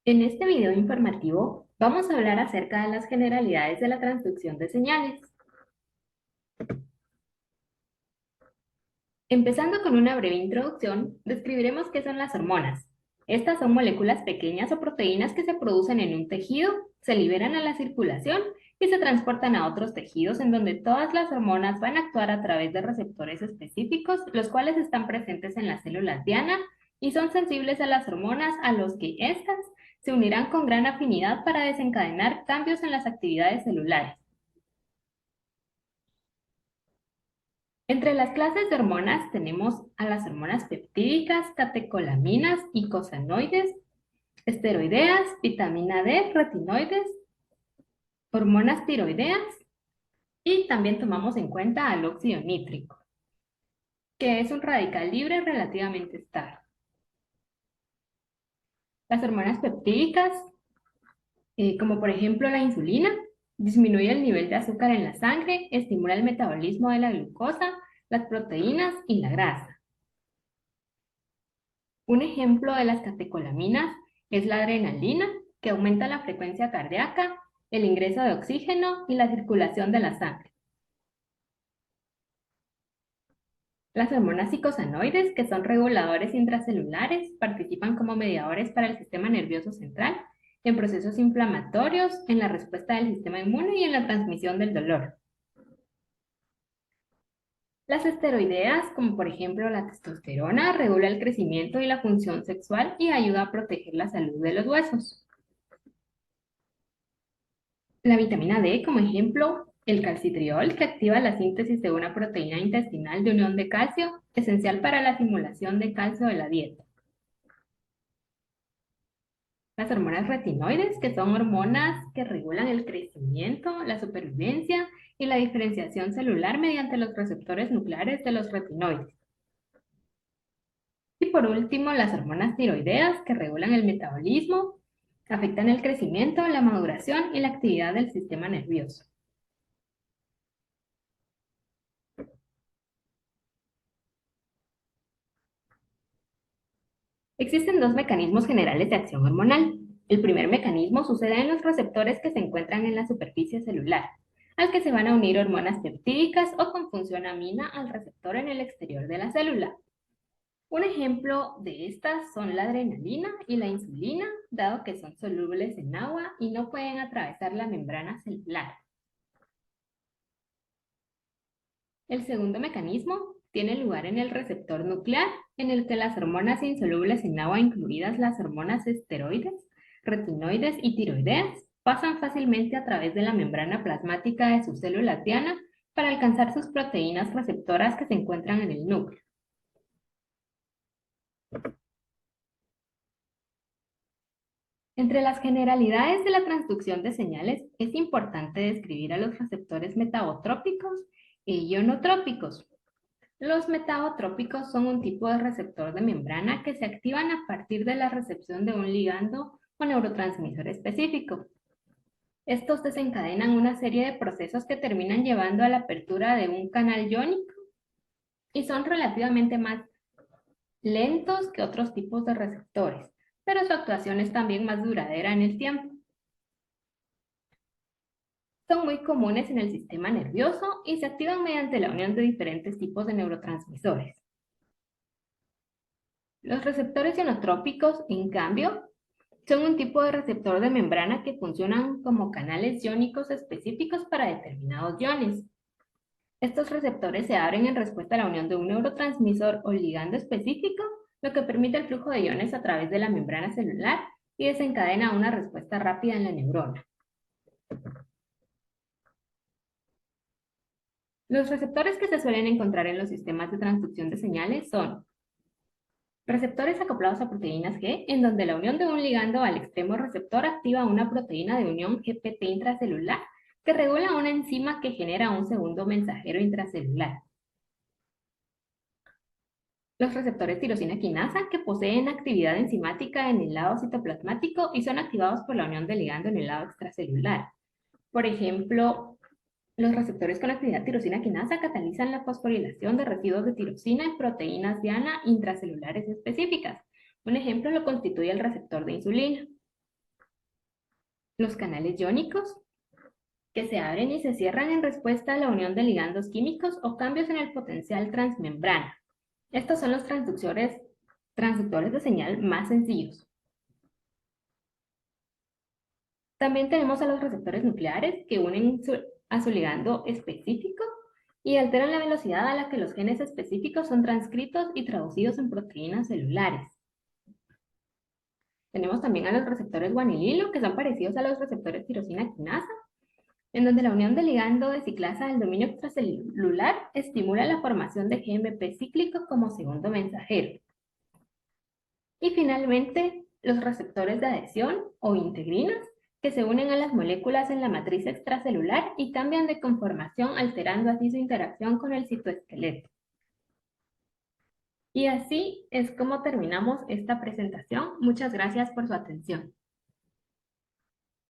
En este video informativo vamos a hablar acerca de las generalidades de la transducción de señales. Empezando con una breve introducción, describiremos qué son las hormonas. Estas son moléculas pequeñas o proteínas que se producen en un tejido, se liberan a la circulación y se transportan a otros tejidos en donde todas las hormonas van a actuar a través de receptores específicos, los cuales están presentes en las células diana y son sensibles a las hormonas a los que éstas se unirán con gran afinidad para desencadenar cambios en las actividades celulares. Entre las clases de hormonas tenemos a las hormonas peptídicas, catecolaminas, icosanoides, esteroideas, vitamina D, retinoides, hormonas tiroideas y también tomamos en cuenta al óxido nítrico, que es un radical libre relativamente estable. Las hormonas peptídicas, como por ejemplo la insulina, disminuye el nivel de azúcar en la sangre, estimula el metabolismo de la glucosa, las proteínas y la grasa. Un ejemplo de las catecolaminas es la adrenalina, que aumenta la frecuencia cardíaca, el ingreso de oxígeno y la circulación de la sangre. Las hormonas icosanoides, que son reguladores intracelulares, participan como mediadores para el sistema nervioso central, en procesos inflamatorios, en la respuesta del sistema inmune y en la transmisión del dolor. Las esteroideas, como por ejemplo la testosterona, regula el crecimiento y la función sexual y ayuda a proteger la salud de los huesos. La vitamina D, como ejemplo, el calcitriol, que activa la síntesis de una proteína intestinal de unión de calcio, esencial para la simulación de calcio de la dieta. Las hormonas retinoides, que son hormonas que regulan el crecimiento, la supervivencia y la diferenciación celular mediante los receptores nucleares de los retinoides. Y por último, las hormonas tiroideas, que regulan el metabolismo, afectan el crecimiento, la maduración y la actividad del sistema nervioso. Existen dos mecanismos generales de acción hormonal. El primer mecanismo sucede en los receptores que se encuentran en la superficie celular, al que se van a unir hormonas peptídicas o con función amina al receptor en el exterior de la célula. Un ejemplo de estas son la adrenalina y la insulina, dado que son solubles en agua y no pueden atravesar la membrana celular. El segundo mecanismo tiene lugar en el receptor nuclear, en el que las hormonas insolubles en agua, incluidas las hormonas esteroides, retinoides y tiroideas, pasan fácilmente a través de la membrana plasmática de sus células diana para alcanzar sus proteínas receptoras que se encuentran en el núcleo. Entre las generalidades de la transducción de señales, es importante describir a los receptores metabotrópicos e ionotrópicos. Los metabotrópicos son un tipo de receptor de membrana que se activan a partir de la recepción de un ligando o neurotransmisor específico. Estos desencadenan una serie de procesos que terminan llevando a la apertura de un canal iónico y son relativamente más lentos que otros tipos de receptores, pero su actuación es también más duradera en el tiempo. Son muy comunes en el sistema nervioso y se activan mediante la unión de diferentes tipos de neurotransmisores. Los receptores ionotrópicos, en cambio, son un tipo de receptor de membrana que funcionan como canales iónicos específicos para determinados iones. Estos receptores se abren en respuesta a la unión de un neurotransmisor o ligando específico, lo que permite el flujo de iones a través de la membrana celular y desencadena una respuesta rápida en la neurona. Los receptores que se suelen encontrar en los sistemas de transducción de señales son receptores acoplados a proteínas G, en donde la unión de un ligando al extremo receptor activa una proteína de unión GPT intracelular que regula una enzima que genera un segundo mensajero intracelular. Los receptores tirosina quinasa, que poseen actividad enzimática en el lado citoplasmático y son activados por la unión del ligando en el lado extracelular. Por ejemplo, los receptores con actividad tirosina quinasa catalizan la fosforilación de residuos de tirosina en proteínas diana intracelulares específicas. Un ejemplo lo constituye el receptor de insulina. los canales iónicos, que se abren y se cierran en respuesta a la unión de ligandos químicos o cambios en el potencial transmembrana. Estos son los transductores de señal más sencillos. También tenemos a los receptores nucleares que unen a su ligando específico y alteran la velocidad a la que los genes específicos son transcritos y traducidos en proteínas celulares. Tenemos también a los receptores guanililo, que son parecidos a los receptores tirosina quinasa, en donde la unión del ligando de ciclasa del dominio extracelular estimula la formación de GMP cíclico como segundo mensajero. Y finalmente, los receptores de adhesión o integrinas, que se unen a las moléculas en la matriz extracelular y cambian de conformación, alterando así su interacción con el citoesqueleto. Y así es como terminamos esta presentación. Muchas gracias por su atención.